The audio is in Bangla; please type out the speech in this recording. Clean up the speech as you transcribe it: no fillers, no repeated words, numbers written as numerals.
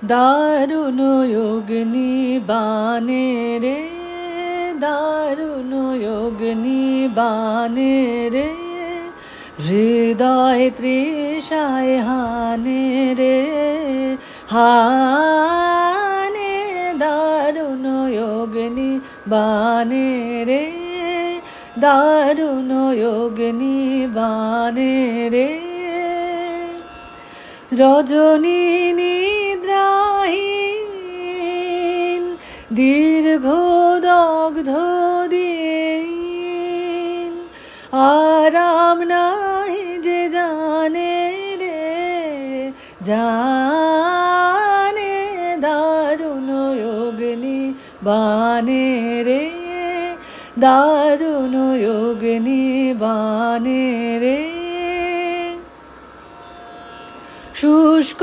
দারুণ যোগিনী বানে রে, দারুণ যোগিনী বানে রে, হৃদয় তৃষায় হানে রে, হানে দারুণ যোগিনী বানে রে, দারুণ যোগিনী বানে রে। রজনী নিদ্রাহীন দীর্ঘ দগ্ধ দিন, আরাম নাহি যে জানে রে, জানে দারুণ যোগিনী বানে রে, দারুণ যোগিনী বানে রে। শুষ্ক